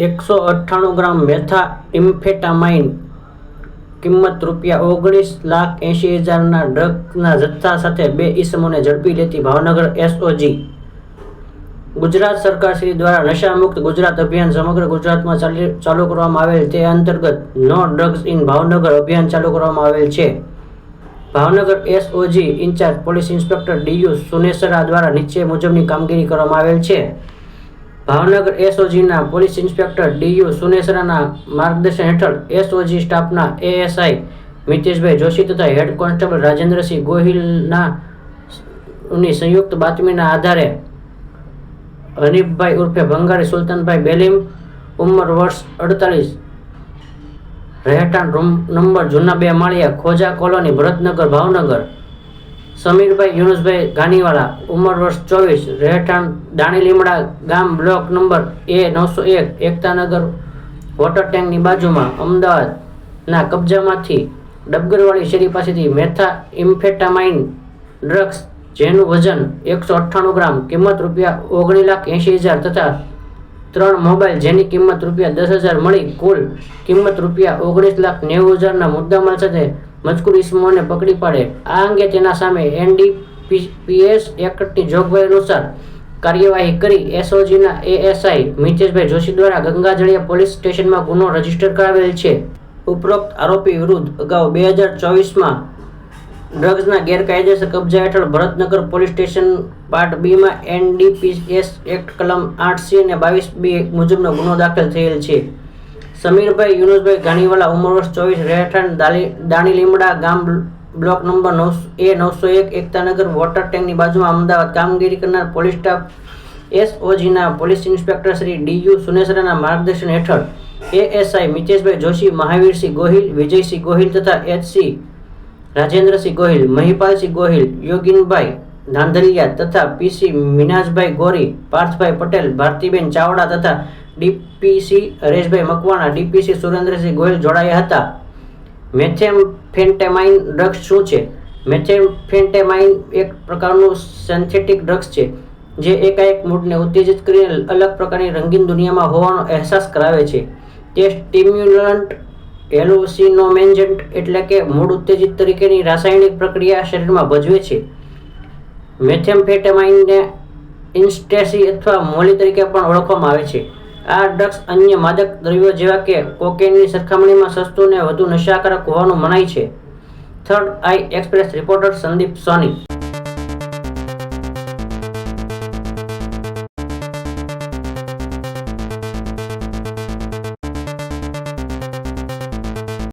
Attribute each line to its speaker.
Speaker 1: 198 ગ્રામ મેથા એમ્ફેટામાઇન કિંમત ₹19,80,000ના ડ્રગ્સના જથ્થા સાથે 2 ઈસમોને ઝડપી લેતી ભાવનગર એસઓજી। ગુજરાત સરકાર શ્રી દ્વારા નશામુક્ત ગુજરાત અભિયાન સમગ્ર ગુજરાતમાં ચાલુ કરવામાં આવેલ તે અંતર્ગત નો ડ્રગ્સ ઇન ભાવનગર અભિયાન ચાલુ કરવામાં આવેલ છે। Bhavnagar SOG in charge police inspector D U Sunesara દ્વારા નીચે મુજબની કામગીરી કરવામાં આવેલ છે। ભાવનગર એસઓજીના પોલીસ ઇન્સ્પેક્ટર ડીયુ સુનેસરાના માર્ગદર્શન હેઠળ એસઓજી સ્ટાફના એએસઆઈ મિતેશભાઈ જોશી તથા હેડ કોન્સ્ટેબલ રાજેન્દ્રસિંહ ગોહિલના સંયુક્ત બાતમીના આધારે હનીફભાઈ ઉર્ફે ભંગારી સુલતાનભાઈ બેલીમ, ઉંમર વર્ષ 48, રહેઠાણ રૂમ નંબર જૂના 2 માળિયા, ખોજા કોલોની, ભરતનગર, ભાવનગર। સમીરભાઈ યુનુસભાઈ ગાનીવાલા, ઉંમર વર્ષ 24, રહેઠાણ દાણી લીમડા ગામ, block number A901, Ektanagar water ટેન્કની બાજુમાં, અમદાવાદના કબજામાંથી ડબગરવાળી શેરી પાસેથી મેથા એમ્ફેટામાઇન ડ્રગ્સ જેનું વજન 198 ગ્રામ, કિંમત ₹19,80,000 તથા 3 મોબાઈલ જેની કિંમત ₹10,000 મળી કુલ કિંમત ₹19,90,000ના મુદ્દામાલ સાથે મજકૂર ઇસમોને પકડી પાડે આ અંગે તેના સામે NDPS એક્ટની જોગવાઈ અનુસાર કાર્યવાહી કરી એસઓજીના એએસઆઈ મિતેશભાઈ જોશી દ્વારા ગંગાજળિયા પોલીસ સ્ટેશનમાં ગુનો રજીસ્ટર કરાવેલ છે। ઉપરોક્ત આરોપી વિરુદ્ધ અગાઉ 2024માં ડ્રગ્સના ગેરકાયદેસર કબજા હેઠળ ભરતનગર પોલીસ સ્ટેશન પાર્ટ બીમાં NDPS એક્ટ કલમ 8C અને 22B મુજબનો ગુનો દાખલ થયેલ છે। સમીરભાઈ યુનુસભાઈ ગાનીવાલા, ઉંમર વર્ષ 24, રહેઠાણ દાણી લીમડા ગામ, block number A901, Ektanagar water ટેન્કની બાજુમાં, અમદાવાદ। કામગીરી કરનાર પોલીસ સ્ટાફ એસઓજીના પોલીસ ઇન્સ્પેક્ટર શ્રી ડીયુ સુનેસરાના માર્ગદર્શન હેઠળ એએસઆઈ મિતેશભાઈ જોશી, મહાવીરસિંહ ગોહિલ, વિજયસિંહ ગોહિલ તથા HC રાજેન્દ્રસિંહ ગોહિલ, મહિપાલસિંહ ગોહિલ, યોગીનભાઈ ધાંધલિયા તથા PC મિનાજભાઈ ગોરી, પાર્થભાઈ પટેલ, ભારતીબેન ચાવડા તથા DPC હરેશભાઈ મકવાણા, DPC સુરેન્દ્રસિંહ ગોહિલ જોડાયા હતા। મેથેમ્ફેટામાઇન ડ્રગ્સ શું છે? મેથેમ્ફેટામાઇન એક પ્રકારનું સિન્થેટિક ડ્રગ્સ છે જે એકાએક મૂડને ઉત્તેજિત કરીને અલગ પ્રકારની રંગીન દુનિયામાં હોવાનો અહેસાસ કરાવે છે। તે સ્ટિમ્યુલન્ટ હેલુસિનોજેન્ટ એટલે કે મૂડ ઉત્તેજિત તરીકેની રાસાયણિક પ્રક્રિયા શરીરમાં ભજવે છે। મેથેમ્ફેટામાઇનને ઇન્સ્ટેસી અથવા મોલી તરીકે પણ ઓળખવામાં આવે છે। આ ડ્રગ્સ અન્ય માદક દ્રવ્યો જેવા કે કોકેનની સરખામણીમાં સસ્તું અને વધુ નશાકારક હોવાનું મનાય છે। થર્ડ આઈ એક્સપ્રેસ રિપોર્ટર સંદીપ સોની।